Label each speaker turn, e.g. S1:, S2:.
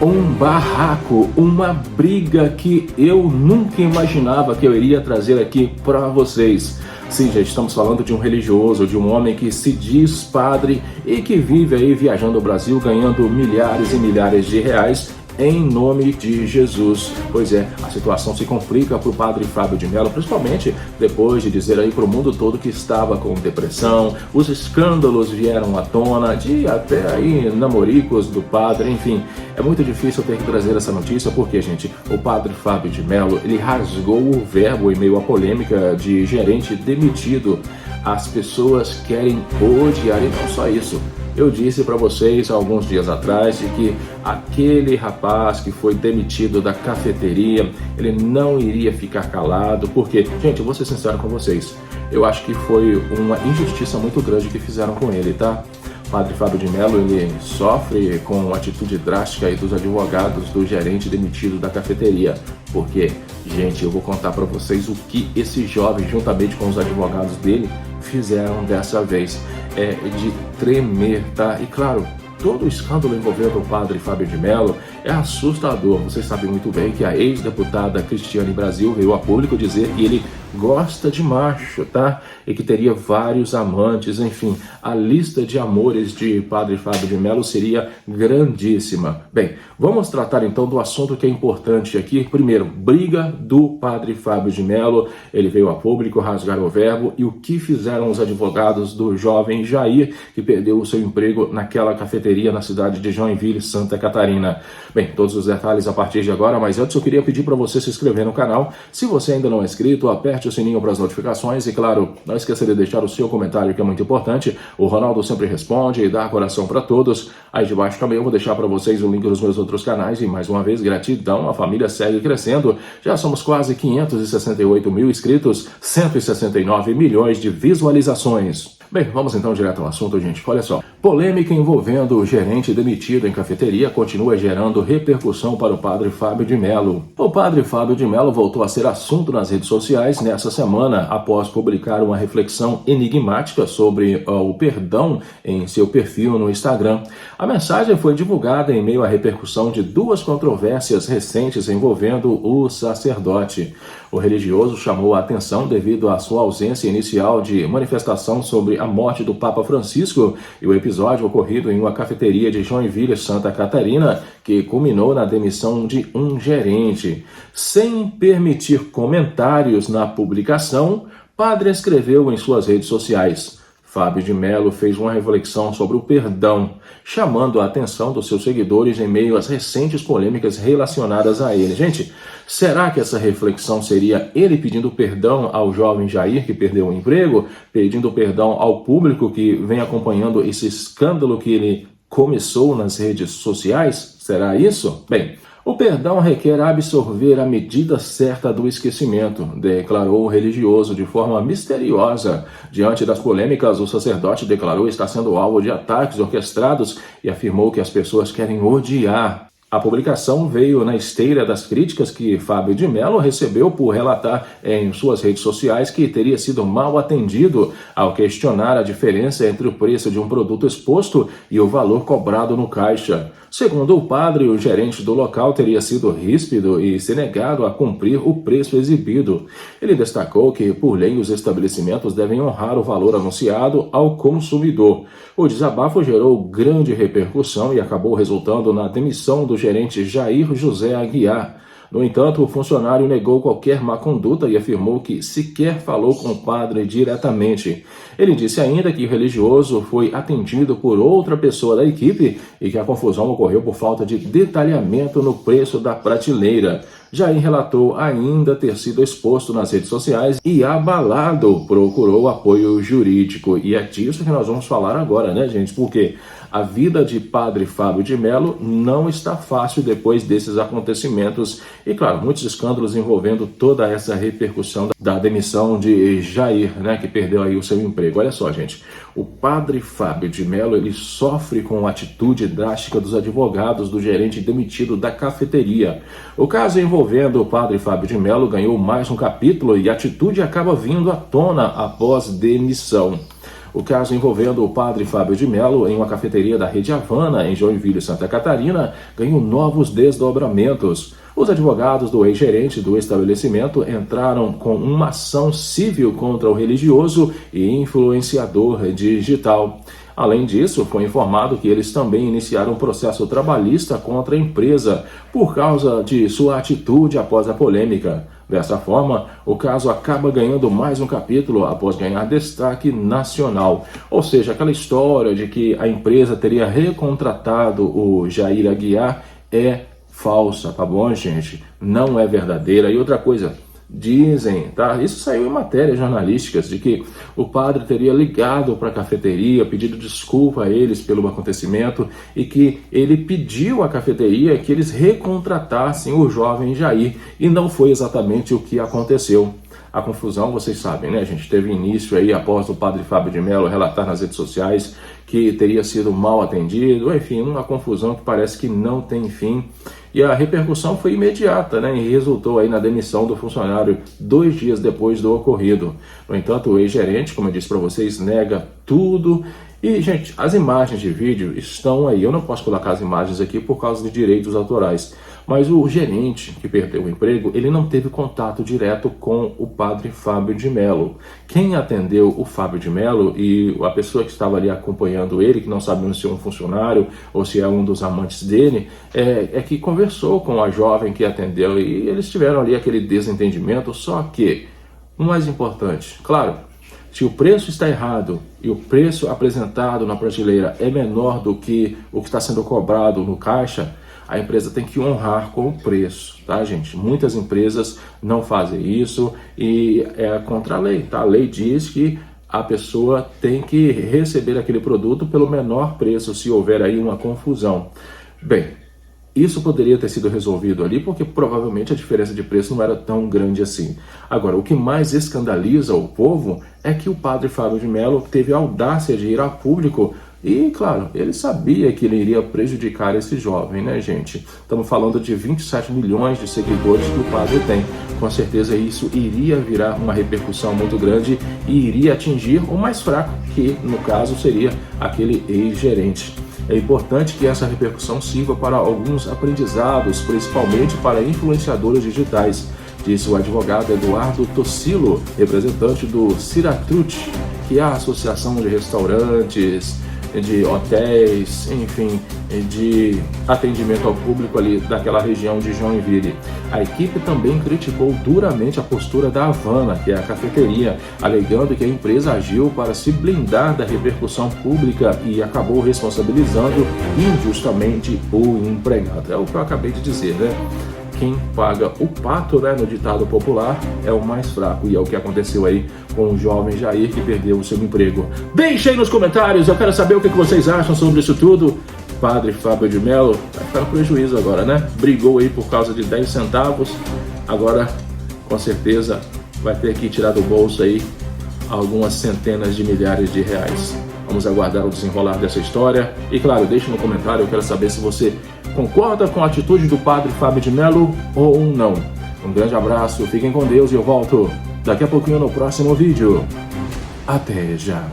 S1: Um barraco, uma briga que eu nunca imaginava que eu iria trazer aqui para vocês. Sim, gente, estamos falando de um religioso, de um homem que se diz padre e que vive aí viajando o Brasil, ganhando milhares e milhares de reais em nome de Jesus. Pois é, a situação se complica para o padre Fábio de Mello, principalmente depois de dizer aí para o mundo todo que estava com depressão. Os escândalos vieram à tona, de até aí namoricos do padre, enfim. É muito difícil ter que trazer essa notícia porque, gente, o padre Fábio de Mello, ele rasgou o verbo em meio à polêmica de gerente demitido. As pessoas querem odiar e não só isso. Eu disse para vocês há alguns dias atrás de que aquele rapaz que foi demitido da cafeteria, ele não iria ficar calado, porque, gente, eu vou ser sincero com vocês, eu acho que foi uma injustiça muito grande que fizeram com ele, tá? Padre Fábio de Mello, ele sofre com a atitude drástica aí dos advogados do gerente demitido da cafeteria, porque, gente, eu vou contar para vocês o que esse jovem, juntamente com os advogados dele, fizeram dessa vez. É de tremer, tá? E claro, todo o escândalo envolvendo o padre Fábio de Mello é assustador. Vocês sabem muito bem que a ex-deputada Cristiane Brasil veio a público dizer que ele gosta de macho, tá? E que teria vários amantes, enfim, a lista de amores de padre Fábio de Mello seria grandíssima. Bem, vamos tratar então do assunto que é importante aqui. Primeiro, briga do padre Fábio de Mello. Ele veio a público rasgar o verbo e o que fizeram os advogados do jovem Jair, que perdeu o seu emprego naquela cafeteria na cidade de Joinville, Santa Catarina. Bem, todos os detalhes a partir de agora, mas antes eu queria pedir para você se inscrever no canal. Se você ainda não é inscrito, aperte o sininho para as notificações e, claro, não esqueça de deixar o seu comentário, que é muito importante. O Ronaldo sempre responde e dá coração para todos. Aí de baixo também eu vou deixar para vocês o link dos meus outros canais e, mais uma vez, gratidão. A família segue crescendo. Já somos quase 568 mil inscritos, 169 milhões de visualizações. Bem, vamos então direto ao assunto, gente. Olha só. Polêmica envolvendo o gerente demitido em cafeteria continua gerando repercussão para o padre Fábio de Mello. O padre Fábio de Mello voltou a ser assunto nas redes sociais nessa semana, após publicar uma reflexão enigmática sobre o perdão em seu perfil no Instagram. A mensagem foi divulgada em meio à repercussão de duas controvérsias recentes envolvendo o sacerdote. O religioso chamou a atenção devido à sua ausência inicial de manifestação sobre a morte do Papa Francisco e o episódio ocorrido em uma cafeteria de Joinville, Santa Catarina, que culminou na demissão de um gerente. Sem permitir comentários na publicação, padre escreveu em suas redes sociais: Fábio de Mello fez uma reflexão sobre o perdão, chamando a atenção dos seus seguidores em meio às recentes polêmicas relacionadas a ele. Gente, será que essa reflexão seria ele pedindo perdão ao jovem Jair que perdeu o emprego, pedindo perdão ao público que vem acompanhando esse escândalo que ele começou nas redes sociais? Será isso? Bem, o perdão requer absorver a medida certa do esquecimento, declarou o religioso de forma misteriosa. Diante das polêmicas, o sacerdote declarou estar sendo alvo de ataques orquestrados e afirmou que as pessoas querem odiar. A publicação veio na esteira das críticas que Fábio de Mello recebeu por relatar em suas redes sociais que teria sido mal atendido ao questionar a diferença entre o preço de um produto exposto e o valor cobrado no caixa. Segundo o padre, o gerente do local teria sido ríspido e se negado a cumprir o preço exibido. Ele destacou que, por lei, os estabelecimentos devem honrar o valor anunciado ao consumidor. O desabafo gerou grande repercussão e acabou resultando na demissão do gerente Jair José Aguiar. No entanto, o funcionário negou qualquer má conduta e afirmou que sequer falou com o padre diretamente. Ele disse ainda que o religioso foi atendido por outra pessoa da equipe e que a confusão ocorreu por falta de detalhamento no preço da prateleira. Jair relatou ainda ter sido exposto nas redes sociais e abalado procurou apoio jurídico. E é disso que nós vamos falar agora, né, gente? Porque a vida de padre Fábio de Mello não está fácil depois desses acontecimentos. E, claro, muitos escândalos envolvendo toda essa repercussão da demissão de Jair, né, que perdeu aí o seu emprego. Olha só, gente, o padre Fábio de Mello, ele sofre com a atitude drástica dos advogados do gerente demitido da cafeteria. O caso envolvendo o padre Fábio de Mello ganhou mais um capítulo e a atitude acaba vindo à tona após demissão. O caso envolvendo o padre Fábio de Mello em uma cafeteria da Rede Havana, em Joinville, Santa Catarina, ganhou novos desdobramentos. Os advogados do ex-gerente do estabelecimento entraram com uma ação civil contra o religioso e influenciador digital. Além disso, foi informado que eles também iniciaram um processo trabalhista contra a empresa por causa de sua atitude após a polêmica. Dessa forma, o caso acaba ganhando mais um capítulo após ganhar destaque nacional. Ou seja, aquela história de que a empresa teria recontratado o Jair Aguiar é falsa, tá bom, gente? Não é verdadeira. E outra coisa, dizem, tá? Isso saiu em matérias jornalísticas, de que o padre teria ligado para a cafeteria, pedido desculpa a eles pelo acontecimento e que ele pediu à cafeteria que eles recontratassem o jovem Jair, e não foi exatamente o que aconteceu. A confusão, vocês sabem, né, gente? Teve início aí após o padre Fábio de Mello relatar nas redes sociais que teria sido mal atendido, enfim, uma confusão que parece que não tem fim. E a repercussão foi imediata, né, e resultou aí na demissão do funcionário 2 dias depois do ocorrido. No entanto, o ex-gerente, como eu disse para vocês, nega tudo. E, gente, as imagens de vídeo estão aí. Eu não posso colocar as imagens aqui por causa de direitos autorais. Mas o gerente que perdeu o emprego, ele não teve contato direto com o padre Fábio de Mello. Quem atendeu o Fábio de Mello e a pessoa que estava ali acompanhando ele, que não sabemos se é um funcionário ou se é um dos amantes dele, é que conversou com a jovem que atendeu e eles tiveram ali aquele desentendimento. Só que, o mais importante, claro, se o preço está errado e o preço apresentado na prateleira é menor do que o que está sendo cobrado no caixa, a empresa tem que honrar com o preço, tá, gente? Muitas empresas não fazem isso e é contra a lei, tá? A lei diz que a pessoa tem que receber aquele produto pelo menor preço, se houver aí uma confusão. Bem, isso poderia ter sido resolvido ali, porque provavelmente a diferença de preço não era tão grande assim. Agora, o que mais escandaliza o povo é que o padre Fábio de Mello teve a audácia de ir a público e, claro, ele sabia que ele iria prejudicar esse jovem, né, gente? Estamos falando de 27 milhões de seguidores que o padre tem. Com certeza isso iria virar uma repercussão muito grande e iria atingir o mais fraco, que no caso seria aquele ex-gerente. É importante que essa repercussão sirva para alguns aprendizados, principalmente para influenciadores digitais, disse o advogado Eduardo Tossilo, representante do Ciratut, que é a Associação de Restaurantes, de hotéis, enfim, de atendimento ao público ali daquela região de Joinville. A equipe também criticou duramente a postura da Havana, que é a cafeteria, alegando que a empresa agiu para se blindar da repercussão pública e acabou responsabilizando injustamente o empregado. É o que eu acabei de dizer, né? Quem paga o pato, né, no ditado popular, é o mais fraco. E é o que aconteceu aí com o jovem Jair, que perdeu o seu emprego. Deixe aí nos comentários, eu quero saber o que vocês acham sobre isso tudo. Padre Fábio de Mello vai ficar no prejuízo agora, né? Brigou aí por causa de 10 centavos. Agora, com certeza, vai ter que tirar do bolso aí algumas centenas de milhares de reais. Vamos aguardar o desenrolar dessa história. E claro, deixe no comentário, eu quero saber se você concorda com a atitude do padre Fábio de Mello ou não. Um grande abraço, fiquem com Deus e eu volto daqui a pouquinho no próximo vídeo. Até já!